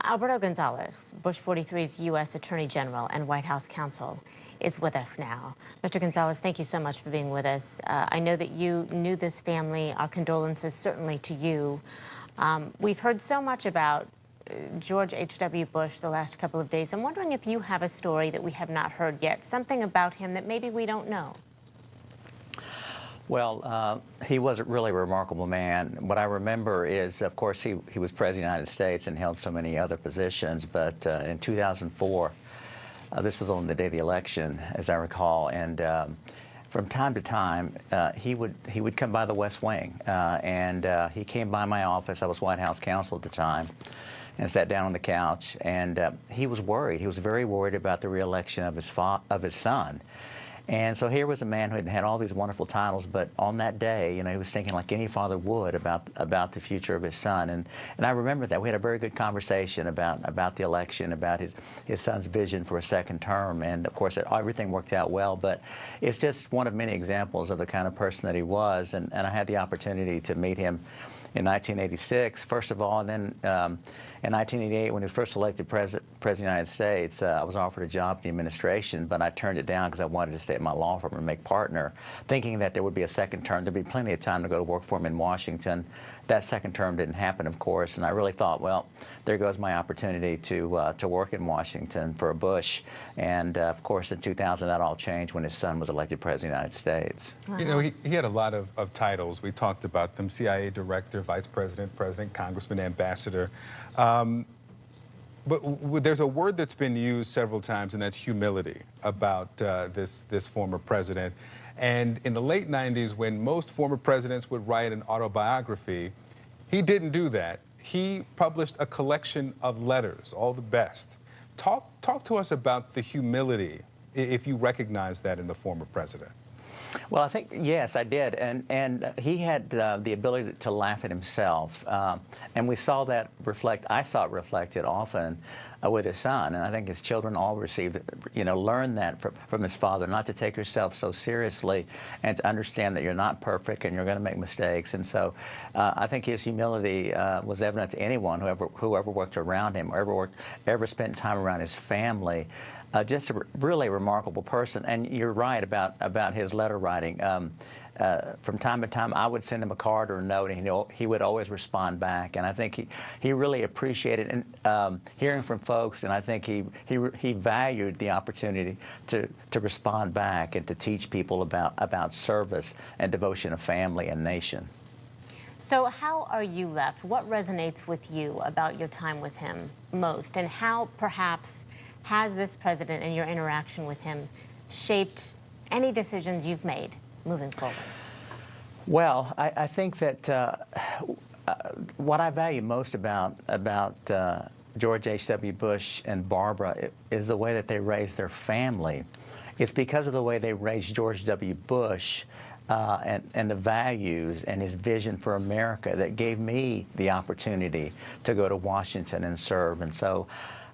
Alberto Gonzales, Bush 43's U.S. Attorney General and White House counsel, is with us now. Mr. Gonzales, thank you so much for being with us. I know that you knew this family. Our condolences certainly to you. We've heard so much about George H.W. Bush the last couple of days. I'm wondering if you have a story that we have not heard yet, something about him that maybe we don't know. Well, he was a really remarkable man. What I remember is, of course, he was President of the United States and held so many other positions, but in 2004, this was on the day of the election, as I recall, and from time to time, he would come by the West Wing, and he came by my office. I was White House counsel at the time, and sat down on the couch, and he was worried. He was very worried about the re-election of his son. And so here was a man who had had all these wonderful titles, but on that day, you know, he was thinking like any father would about the future of his son. And I remember that. We had a very good conversation about the election, about his son's vision for a second term. And, of course, everything worked out well. But it's just one of many examples of the kind of person that he was. And I had the opportunity to meet him in 1986, first of all, and then in 1988, when he was first elected President of the United States, I was offered a job in the administration, but I turned it down because I wanted to stay at my law firm and make partner, thinking that there would be a second term. There'd be plenty of time to go to work for him in Washington. That second term didn't happen, of course, and I really thought, well, there goes my opportunity to work in Washington for Bush. And, of course, in 2000, that all changed when his son was elected President of the United States. Wow. You know, he had a lot of titles. We talked about them: CIA Director, Vice President, President, Congressman, Ambassador. But there's a word that's been used several times, and that's humility, about this former president. And in the late 90s, when most former presidents would write an autobiography, he didn't do that. He published a collection of letters, all the best. Talk to us about the humility, if you recognize that in the former president. Well, I think, yes, I did. And he had the ability to laugh at himself. And we saw that I saw it reflected often with his son. And I think his children all learned that from his father, not to take yourself so seriously and to understand that you're not perfect and you're going to make mistakes. And so I think his humility was evident to anyone who ever worked around him or ever spent time around his family. Just a really remarkable person. And you're right about his letter writing. From time to time, I would send him a card or a note, and he would always respond back. And I think he really appreciated hearing from folks, and I think he valued the opportunity to respond back and to teach people about service and devotion of family and nation. So how are you left? What resonates with you about your time with him most, and how perhaps has this president and your interaction with him shaped any decisions you've made moving forward? Well, I think that what I value most about George H.W. Bush and Barbara is the way that they raised their family. It's because of the way they raised George W. Bush and the values and his vision for America that gave me the opportunity to go to Washington and serve. And so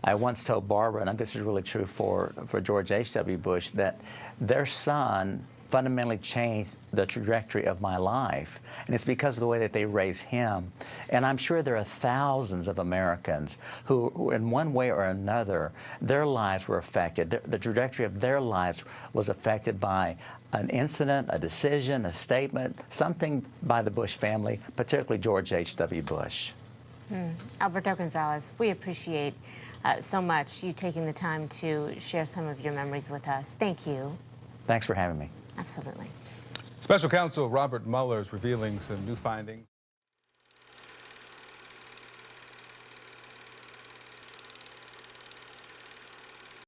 I once told Barbara, and this is really true for George H.W. Bush, that their son fundamentally changed the trajectory of my life. And it's because of the way that they raised him. And I'm sure there are thousands of Americans who in one way or another, their lives were affected. The trajectory of their lives was affected by an incident, a decision, a statement, something by the Bush family, particularly George H.W. Bush. Alberto Gonzales, we appreciate so much you taking the time to share some of your memories with us. Thank you. Thanks for having me. Absolutely. Special Counsel Robert Mueller is revealing some new findings.